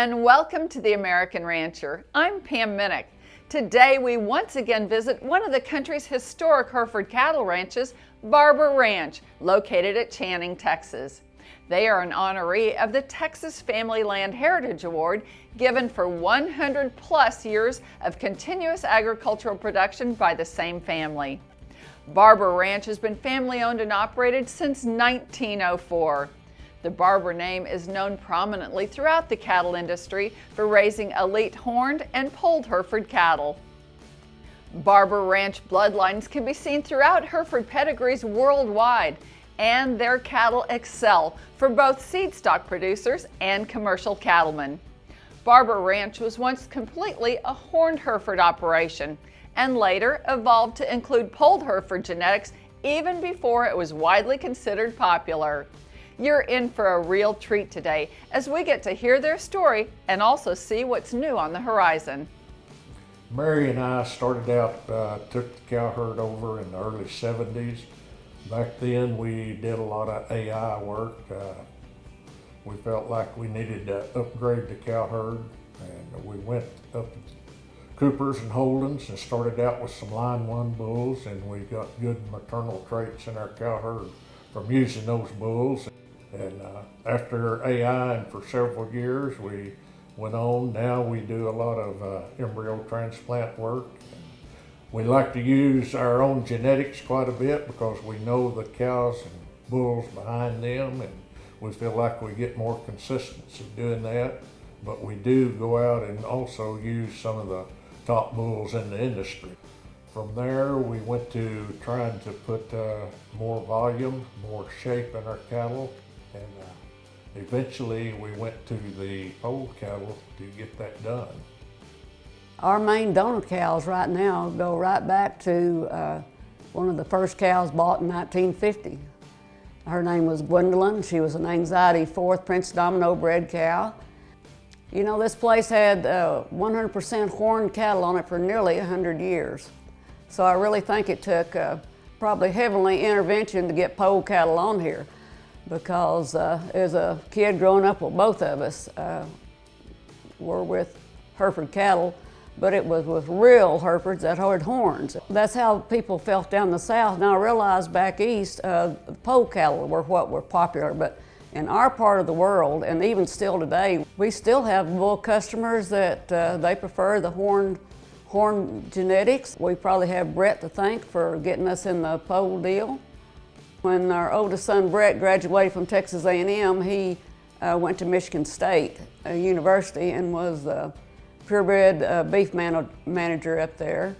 and welcome to The American Rancher. I'm Pam Minick. Today we once again visit one of the country's historic Hereford cattle ranches, Barber Ranch, located at Channing, Texas. They are an honoree of the Texas Family Land Heritage Award, given for 100 plus years of continuous agricultural production by the same family. Barber Ranch has been family owned and operated since 1904. The Barber name is known prominently throughout the cattle industry for raising elite horned and polled Hereford cattle. Barber Ranch bloodlines can be seen throughout Hereford pedigrees worldwide, and their cattle excel for both seed stock producers and commercial cattlemen. Barber Ranch was once completely a horned Hereford operation, and later evolved to include polled Hereford genetics even before it was widely considered popular. You're in for a real treat today as we get to hear their story and also see what's new on the horizon. Mary and I started out, took the cow herd over in the early 70s. Back then we did a lot of AI work. We felt like we needed to upgrade the cow herd, and we went up to Coopers and Holdens and started out with some Line 1 bulls, and we got good maternal traits in our cow herd from using those bulls. And after AI and for several years, we went on. Now we do a lot of embryo transplant work. We like to use our own genetics quite a bit because we know the cows and bulls behind them, and we feel like we get more consistency doing that. But we do go out and also use some of the top bulls in the industry. From there, we went to trying to put more volume, more shape in our cattle. And eventually we went to the polled cattle to get that done. Our main donor cows right now go right back to one of the first cows bought in 1950. Her name was Gwendolyn. She was an Anxiety 4th Prince Domino bred cow. You know, this place had 100% horned cattle on it for nearly 100 years. So I really think it took probably heavenly intervention to get polled cattle on here, because as a kid growing up, well, both of us were with Hereford cattle, but it was with real Herefords that had horns. That's how people felt down the south. Now I realize back east, polled cattle were what were popular, but in our part of the world, and even still today, we still have bull customers that they prefer the horn genetics. We probably have Brett to thank for getting us in the polled deal. When our oldest son, Brett, graduated from Texas A&M, he went to Michigan State University and was the purebred beef manager up there,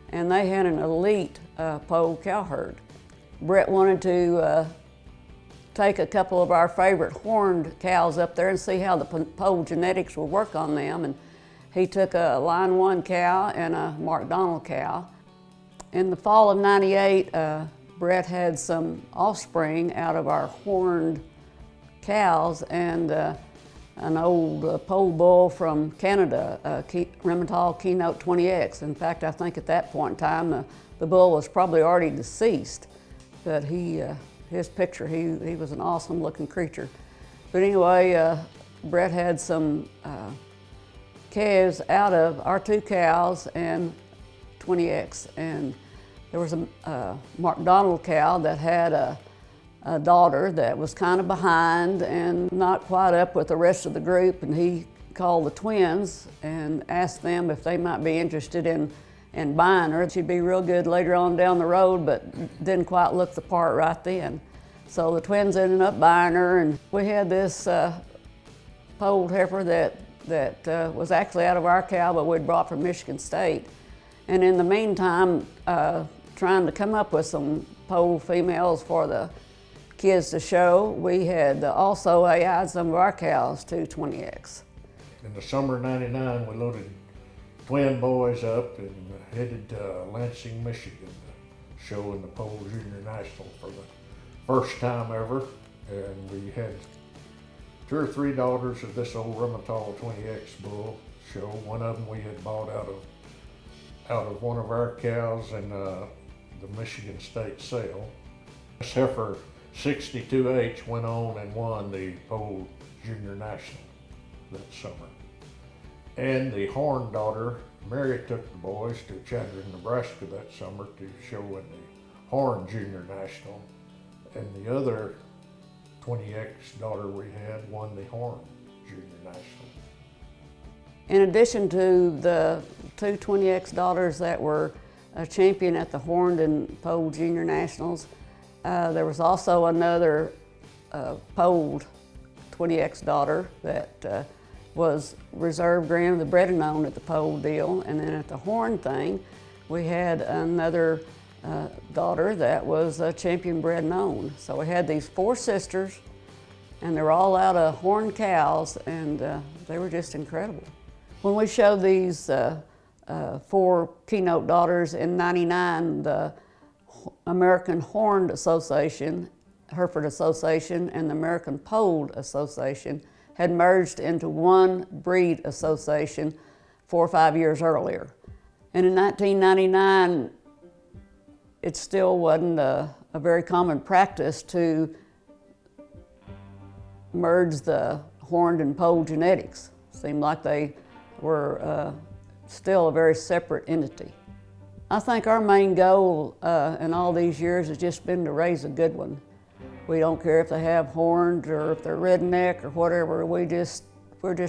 and they had an elite polled cow herd. Brett wanted to take a couple of our favorite horned cows up there and see how the polled genetics would work on them, and he took a Line 1 cow and a Mark Donald cow. In the fall of '98, Brett had some offspring out of our horned cows, and an old pole bull from Canada, Remmental Keynote 20X. In fact, I think at that point in time, the bull was probably already deceased, but his picture, he was an awesome looking creature. But anyway, Brett had some calves out of our 2 cows and 20X, and there was a Mark Donald cow that had a daughter that was kind of behind and not quite up with the rest of the group, and he called the twins and asked them if they might be interested in buying her. She'd be real good later on down the road, but didn't quite look the part right then. So the twins ended up buying her, and we had this polled heifer that was actually out of our cow, but we'd brought from Michigan State. And in the meantime, trying to come up with some polled females for the kids to show, we had also AI'd some of our cows to 20X. In the summer of '99, we loaded twin boys up and headed to Lansing, Michigan to show in the Polled Junior National for the first time ever. And we had 2 or 3 daughters of this old Remmental 20X bull show. One of them we had bought out of one of our cows in the Michigan State sale. This heifer 62H went on and won the Polled Junior National that summer. And the horn daughter, Mary, took the boys to Chattanooga, Nebraska that summer to show in the Horn Junior National. And the other 20X daughter we had won the Horn Junior National. In addition to the two 20X daughters that were a champion at the Horned and Polled Junior Nationals, there was also another polled 20X daughter that was reserve grand of the bred and owned at the pole deal. And then at the horn thing, we had another daughter that was a champion bred and owned. So we had these 4 sisters, and they were all out of horned cows, and they were just incredible. When we showed these 4 Keynote daughters in '99, the American Horned Association, Hereford Association, and the American Polled Association had merged into one breed association 4 or 5 years earlier. And in 1999, it still wasn't a very common practice to merge the horned and polled genetics. Seemed like they were still a very separate entity. I think our main goal in all these years has just been to raise a good one. We don't care if they have horns or if they're redneck or whatever. We're just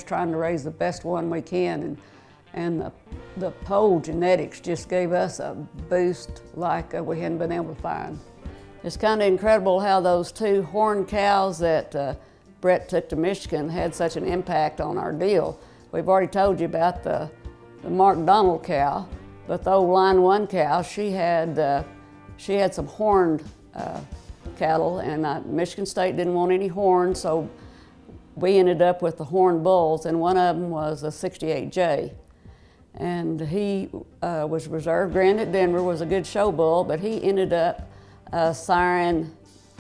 trying to raise the best one we can, and the pole genetics just gave us a boost like we hadn't been able to find. It's kind of incredible how those 2 horned cows that Brett took to Michigan had such an impact on our deal. We've already told you about the Mark Donald cow, but the old Line 1 cow, she had some horned cattle, and Michigan State didn't want any horns, so we ended up with the horned bulls, and one of them was a 68J. And he was reserve grand at Denver, was a good show bull, but he ended up siring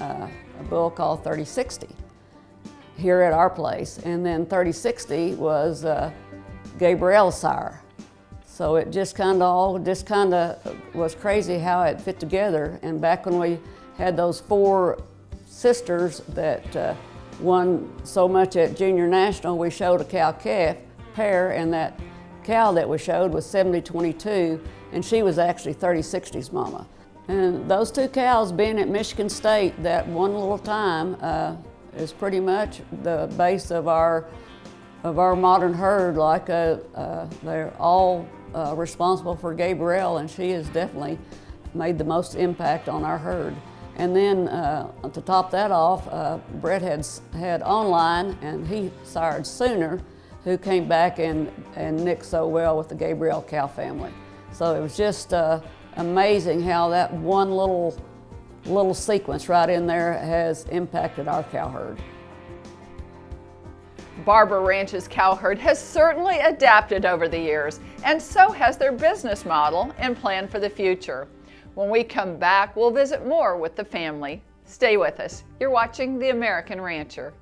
a bull called 3060 here at our place. And then 3060 was Gabriel's sire. So it just kind of was crazy how it fit together. And back when we had those 4 sisters that won so much at Junior National, we showed a cow-calf pair, and that cow that we showed was 7022, and she was actually 3060's mama. And those 2 cows being at Michigan State that one little time is pretty much the base of our modern herd. Like they're all responsible for Gabrielle, and she has definitely made the most impact on our herd. And then to top that off, Brett had online, and he sired Sooner, who came back and nicked so well with the Gabrielle cow family. So it was just amazing how that one little sequence right in there has impacted our cow herd. Barber Ranch's cow herd has certainly adapted over the years, and so has their business model and plan for the future. When we come back, we'll visit more with the family. Stay with us. You're watching The American Rancher.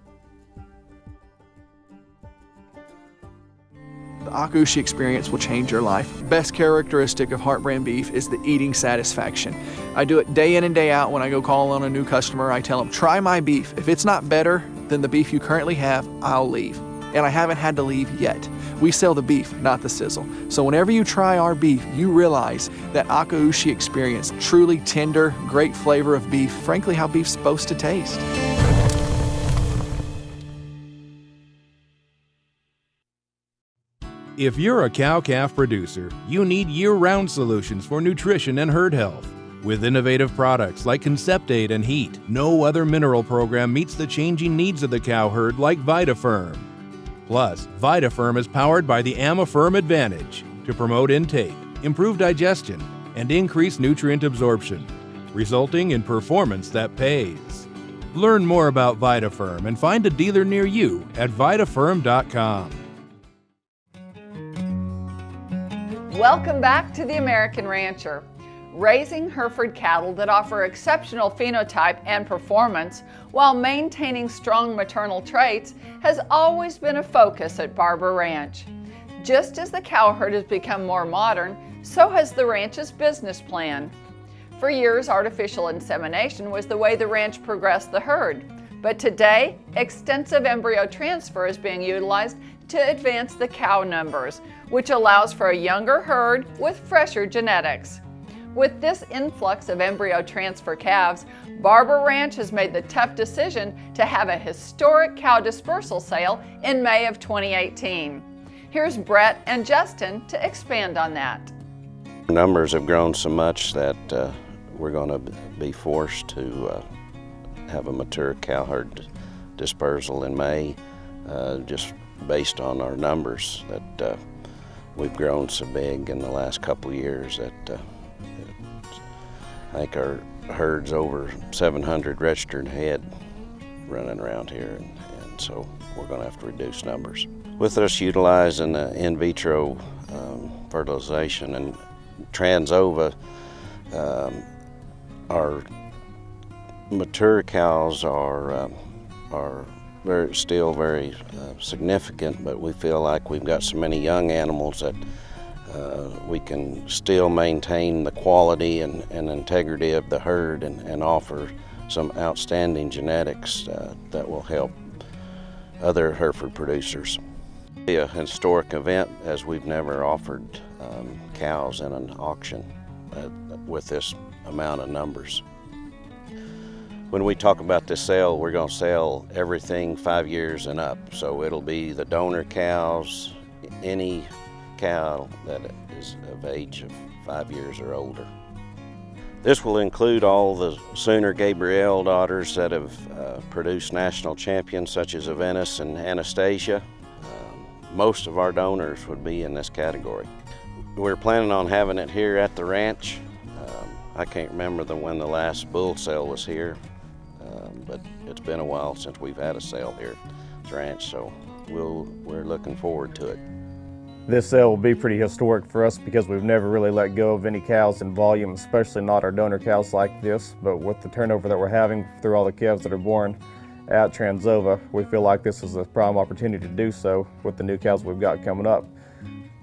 The Akaushi experience will change your life. Best characteristic of Heart Brand beef is the eating satisfaction. I do it day in and day out. When I go call on a new customer, I tell them, try my beef. If it's not better than the beef you currently have, I'll leave. And I haven't had to leave yet. We sell the beef, not the sizzle. So whenever you try our beef, you realize that Akaushi experience, truly tender, great flavor of beef, frankly how beef's supposed to taste. If you're a cow-calf producer, you need year-round solutions for nutrition and herd health. With innovative products like Conceptate and Heat, no other mineral program meets the changing needs of the cow herd like VitaFerm. Plus, VitaFerm is powered by the AmaFerm Advantage to promote intake, improve digestion, and increase nutrient absorption, resulting in performance that pays. Learn more about VitaFerm and find a dealer near you at VitaFerm.com. Welcome back to The American Rancher. Raising Hereford cattle that offer exceptional phenotype and performance while maintaining strong maternal traits has always been a focus at Barber Ranch. Just as the cow herd has become more modern, so has the ranch's business plan. For years, artificial insemination was the way the ranch progressed the herd, but today, extensive embryo transfer is being utilized to advance the cow numbers, which allows for a younger herd with fresher genetics. With this influx of embryo transfer calves, Barber Ranch has made the tough decision to have a historic cow dispersal sale in May of 2018. Here's Brett and Justin to expand on that. Numbers have grown so much that we're going to be forced to have a mature cow herd dispersal in May, just based on our numbers that we've grown so big in the last couple of years that I think our herd's over 700 registered head running around here, and so we're going to have to reduce numbers. With us utilizing in vitro fertilization and Transova, our mature cows are still very significant, but we feel like we've got so many young animals that we can still maintain the quality and integrity of the herd and offer some outstanding genetics that will help other Hereford producers. It'll be a historic event, as we've never offered cows in an auction with this amount of numbers. When we talk about this sale, we're going to sell everything 5 years and up. So it'll be the donor cows, any cow that is of age of 5 years or older. This will include all the Sooner Gabrielle daughters that have produced national champions such as Aventus and Anastasia. Most of our donors would be in this category. We're planning on having it here at the ranch. I can't remember when the last bull sale was here, but it's been a while since we've had a sale here at the ranch, so we're looking forward to it. This sale will be pretty historic for us because we've never really let go of any cows in volume, especially not our donor cows like this. But with the turnover that we're having through all the calves that are born at Transova, we feel like this is a prime opportunity to do so with the new cows we've got coming up.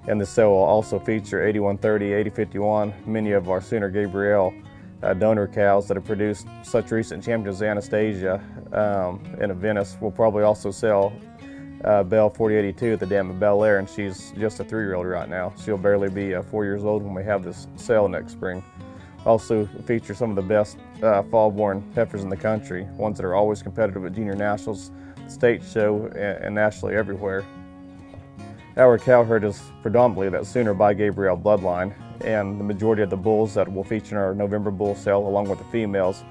And this sale will also feature 8130, 8051, many of our Sooner Gabrielle donor cows that have produced such recent champions as Anastasia and Aventus. We'll probably also sell Belle 4082 at the Dam of Bel Air, and she's just a 3-year-old right now. She'll barely be 4 years old when we have this sale next spring. Also feature some of the best fall-born heifers in the country, ones that are always competitive at junior nationals, state show, and nationally everywhere. Our cow herd is predominantly that Sooner by Gabrielle bloodline, and the majority of the bulls that will feature in our November bull sale, along with the females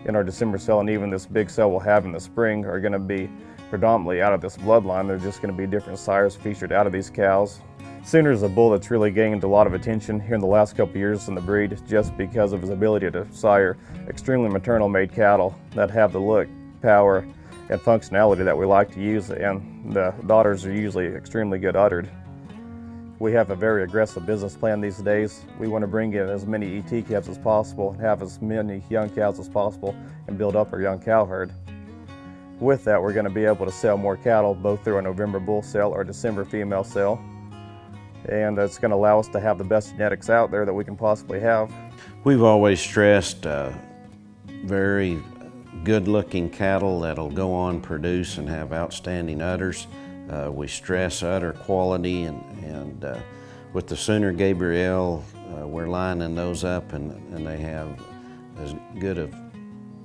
in our December sale, and even this big sale we'll have in the spring, are going to be predominantly out of this bloodline. They're just going to be different sires featured out of these cows. Sooner is a bull that's really gained a lot of attention here in the last couple years in the breed, just because of his ability to sire extremely maternal made cattle that have the look, power, and functionality that we like to use, and the daughters are usually extremely good uddered. We have a very aggressive business plan these days. We want to bring in as many ET calves as possible, have as many young cows as possible, and build up our young cow herd. With that, we're going to be able to sell more cattle both through our November bull sale or December female sale. And that's going to allow us to have the best genetics out there that we can possibly have. We've always stressed very good-looking cattle that'll go on, produce, and have outstanding udders. We stress udder quality, and with the Sooner Gabrielle, we're lining those up, and they have as good of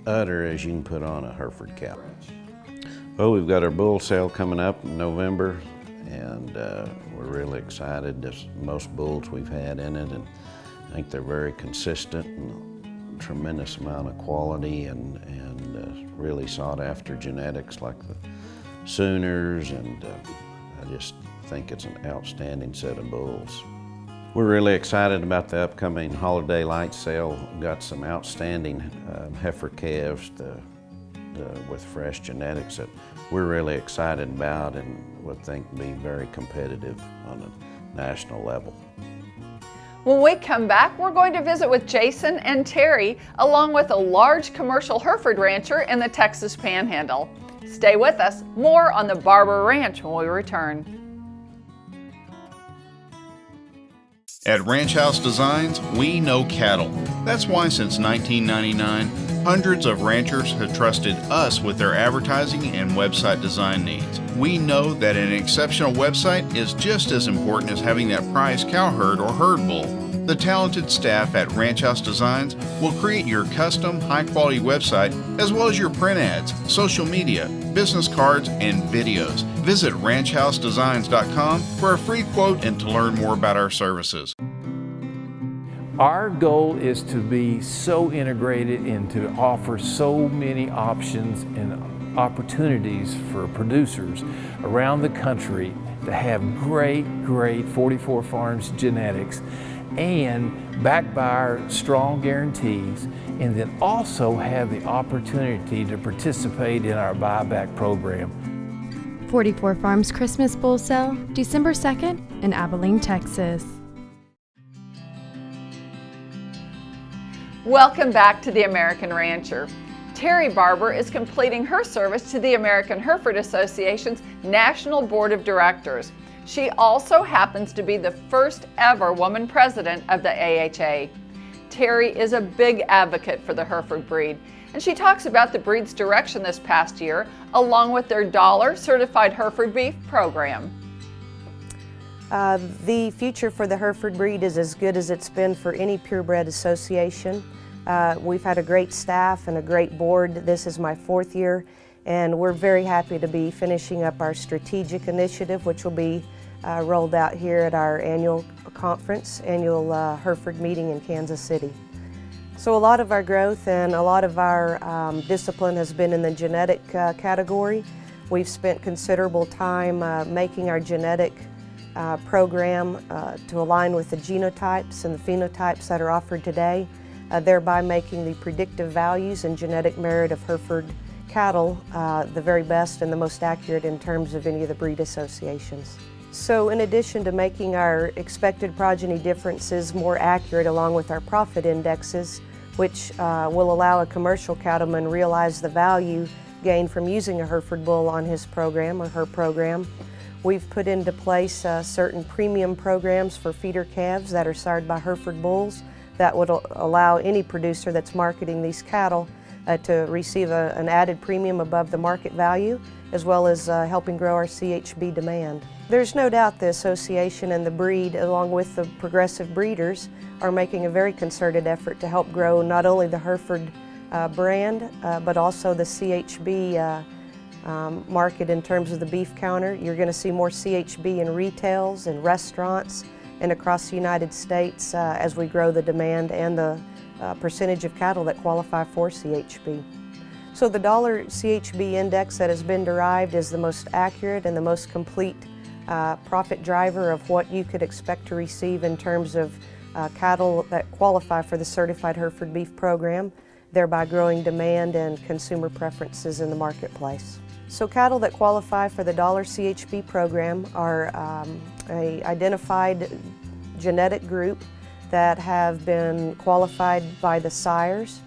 udder as you can put on a Hereford cow. Well, we've got our bull sale coming up in November, and we're really excited. There's most bulls we've had in it, and I think they're very consistent and tremendous amount of quality and really sought after genetics like the Sooners, and I just think it's an outstanding set of bulls. We're really excited about the upcoming Holiday Light Sale. We've got some outstanding heifer calves with fresh genetics that we're really excited about and would think be very competitive on a national level. When we come back, we're going to visit with Jason and Terri, along with a large commercial Hereford rancher in the Texas Panhandle. Stay with us. More on the Barber Ranch when we return. At Ranch House Designs, we know cattle. That's why since 1999, Hundreds of ranchers have trusted us with their advertising and website design needs. We know that an exceptional website is just as important as having that prized cow herd or herd bull. The talented staff at Ranch House Designs will create your custom, high-quality website as well as your print ads, social media, business cards, and videos. Visit ranchhousedesigns.com for a free quote and to learn more about our services. Our goal is to be so integrated and to offer so many options and opportunities for producers around the country to have great 44 Farms genetics and backed by our strong guarantees, and then also have the opportunity to participate in our buyback program. 44 Farms Christmas Bull Sale, December 2nd in Abilene, Texas. Welcome back to the American Rancher. Terri Barber is completing her service to the American Hereford Association's National Board of Directors. She also happens to be the first ever woman president of the AHA. Terri is a big advocate for the Hereford breed, and she talks about the breed's direction this past year, along with their $1 certified Hereford beef program. The future for the Hereford breed is as good as it's been for any purebred association. We've had a great staff and a great board. This is my 4th year, and we're very happy to be finishing up our strategic initiative, which will be rolled out here at our annual Hereford meeting in Kansas City. So a lot of our growth and a lot of our discipline has been in the genetic category. We've spent considerable time making our genetic program to align with the genotypes and the phenotypes that are offered today, thereby making the predictive values and genetic merit of Hereford cattle the very best and the most accurate in terms of any of the breed associations. So in addition to making our expected progeny differences more accurate along with our profit indexes, which will allow a commercial cattleman realize the value gained from using a Hereford bull on his program or her program, we've put into place certain premium programs for feeder calves that are sired by Hereford bulls that would allow any producer that's marketing these cattle to receive an added premium above the market value, as well as helping grow our CHB demand. There's no doubt the association and the breed, along with the progressive breeders, are making a very concerted effort to help grow not only the Hereford brand, but also the CHB market in terms of the beef counter. You're going to see more CHB in retails and restaurants and across the United States as we grow the demand and the percentage of cattle that qualify for CHB. So the $1 CHB index that has been derived is the most accurate and the most complete profit driver of what you could expect to receive in terms of cattle that qualify for the certified Hereford beef program, thereby growing demand and consumer preferences in the marketplace. So cattle that qualify for the $1 CHB program are an identified genetic group that have been qualified by the sires.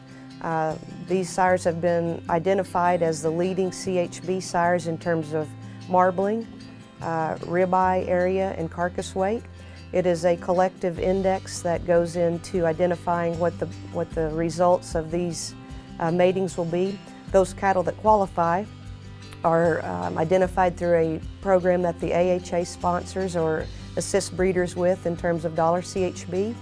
These sires have been identified as the leading CHB sires in terms of marbling, ribeye area, and carcass weight. It is a collective index that goes into identifying what the results of these matings will be. Those cattle that qualify are identified through a program that the AHA sponsors or assists breeders with in terms of $1 CHB.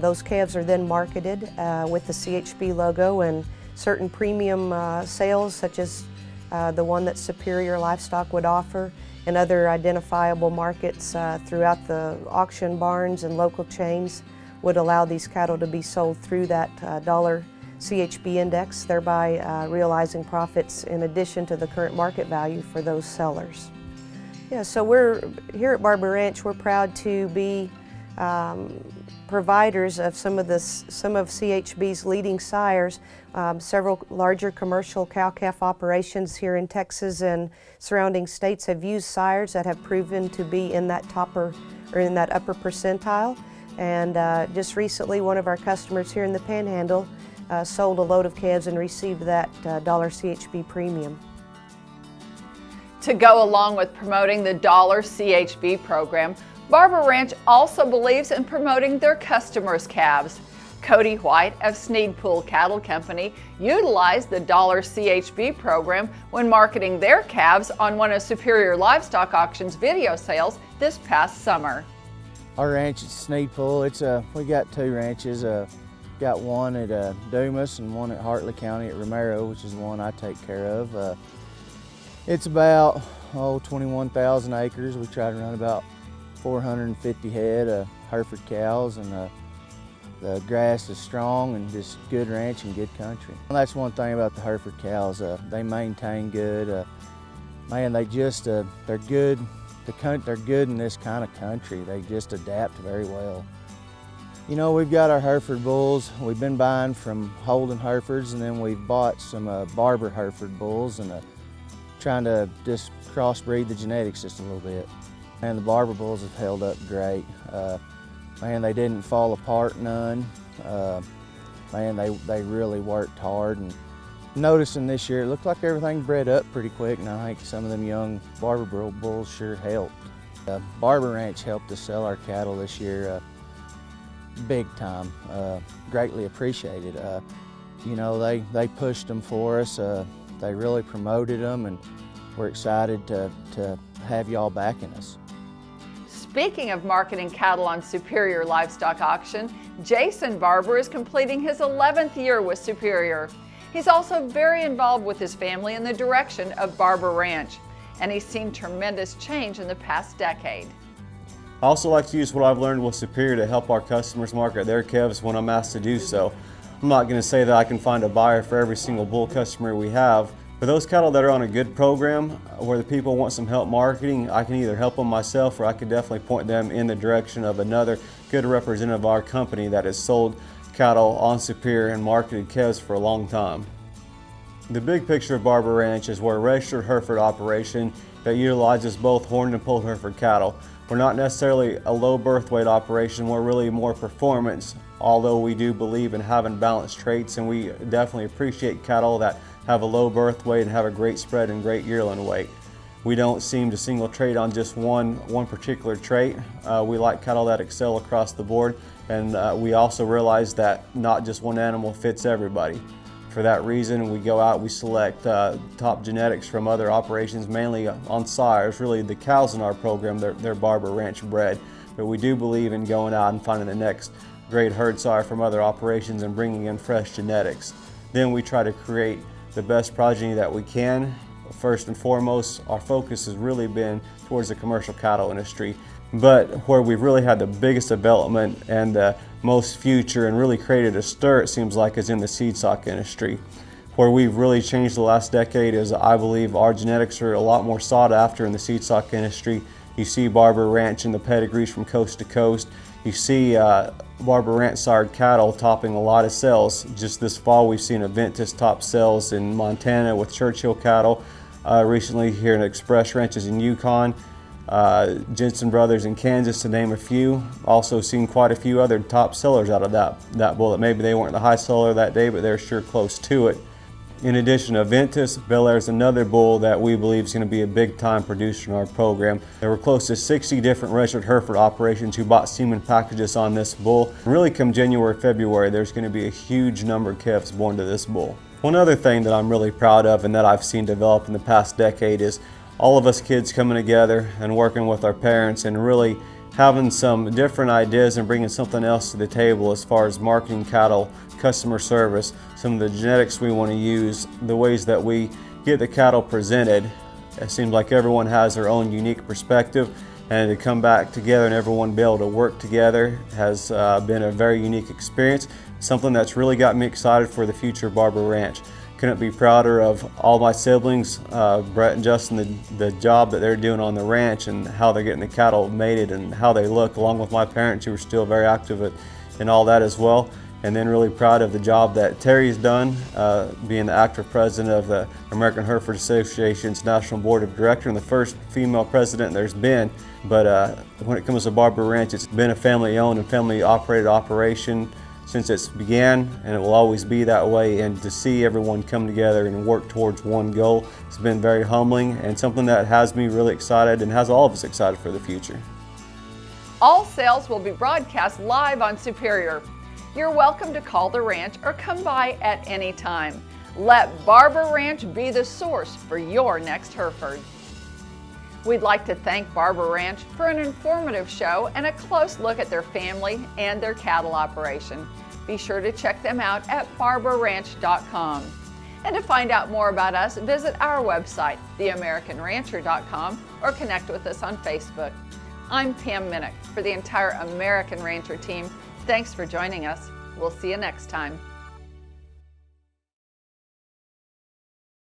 Those calves are then marketed with the CHB logo, and certain premium sales, such as the one that Superior Livestock would offer, and other identifiable markets throughout the auction barns and local chains would allow these cattle to be sold through that $1 CHB index, thereby realizing profits in addition to the current market value for those sellers. Yeah, so we're here at Barber Ranch. We're proud to be providers of some of CHB's leading sires. Several larger commercial cow-calf operations here in Texas and surrounding states have used sires that have proven to be in that upper percentile. And just recently, one of our customers here in the Panhandle sold a load of calves and received that $1 CHB premium. To go along with promoting the $1 CHB program, Barber Ranch also believes in promoting their customers' calves. Cody White of Sneedpool Cattle Company utilized the $CHB program when marketing their calves on one of Superior Livestock Auction's video sales this past summer. Our ranch at Sneedpool, we got two ranches. Got one at Dumas and one at Hartley County at Romero, which is the one I take care of. It's about 21,000 acres. We try to run about 450 head of Hereford cows, and the grass is strong and just good ranch and good country. And that's one thing about the Hereford cows. They maintain good. Man, they're good. They're good in this kind of country. They just adapt very well. You know, we've got our Hereford bulls. We've been buying from Holden Herefords, and then we've bought some Barber Hereford bulls, and trying to just crossbreed the genetics just a little bit. And the Barber bulls have held up great. Man, they didn't fall apart none. Man, they really worked hard. And noticing this year, it looked like everything bred up pretty quick, and I think some of them young Barber bulls sure helped. Barber Ranch helped us sell our cattle this year big time. Greatly appreciated. You know, they pushed them for us. They really promoted them, and we're excited to have y'all backing us. Speaking of marketing cattle on Superior Livestock Auction, Jason Barber is completing his 11th year with Superior. He's also very involved with his family in the direction of Barber Ranch, and he's seen tremendous change in the past decade. I also like to use what I've learned with Superior to help our customers market their calves when I'm asked to do so. I'm not going to say that I can find a buyer for every single bull customer we have, but those cattle that are on a good program where the people want some help marketing, I can either help them myself, or I can definitely point them in the direction of another good representative of our company that has sold cattle on Superior and marketed calves for a long time. The big picture of Barber Ranch is we're a registered Hereford operation that utilizes both horned and polled Hereford cattle. We're not necessarily a low birth weight operation, we're really more performance, although we do believe in having balanced traits, and we definitely appreciate cattle that have a low birth weight and have a great spread and great yearling weight. We don't seem to single trait on just one particular trait. We like cattle that excel across the board, and we also realize that not just one animal fits everybody. For that reason, we go out, we select top genetics from other operations, mainly on sires. Really, the cows in our program, they're Barber Ranch bred, but we do believe in going out and finding the next great herd sire from other operations and bringing in fresh genetics. Then we try to create the best progeny that we can. First and foremost, our focus has really been towards the commercial cattle industry, but where we've really had the biggest development and the most future and really created a stir, it seems like, is in the seed stock industry. Where we've really changed the last decade is, I believe, our genetics are a lot more sought after in the seed stock industry. You see Barber Ranch in the pedigrees from coast to coast. You see Barber Ranch sired cattle topping a lot of sales. Just this fall, we've seen Aventus top sales in Montana with Churchill cattle. Recently here in Express Ranches in Yukon. Jensen Brothers in Kansas, to name a few. Also seen quite a few other top sellers out of that bull that maybe they weren't the high seller that day, but they're sure close to it. In addition to Aventus, Bel Air is another bull that we believe is going to be a big time producer in our program. There were close to 60 different registered Hereford operations who bought semen packages on this bull. Really come January, February, there's going to be a huge number of calves born to this bull. One other thing that I'm really proud of and that I've seen develop in the past decade is all of us kids coming together and working with our parents and really having some different ideas and bringing something else to the table as far as marketing cattle, customer service, some of the genetics we want to use, the ways that we get the cattle presented. It seems like everyone has their own unique perspective, and to come back together and everyone be able to work together has been a very unique experience, something that's really got me excited for the future of Barber Ranch. Couldn't be prouder of all my siblings, Brett and Justin, the job that they're doing on the ranch and how they're getting the cattle mated and how they look, along with my parents who are still very active in all that as well. And then really proud of the job that Terry's done, being the active president of the American Hereford Association's National Board of Directors and the first female president there's been. But when it comes to Barber Ranch, it's been a family-owned and family-operated operation since it began, and it will always be that way. And to see everyone come together and work towards one goal, it's been very humbling and something that has me really excited and has all of us excited for the future. All sales will be broadcast live on Superior. You're welcome to call the ranch or come by at any time. Let Barber Ranch be the source for your next Hereford. We'd like to thank Barber Ranch for an informative show and a close look at their family and their cattle operation. Be sure to check them out at barberranch.com. And to find out more about us, visit our website, theamericanrancher.com, or connect with us on Facebook. I'm Pam Minick. For the entire American Rancher team, thanks for joining us. We'll see you next time.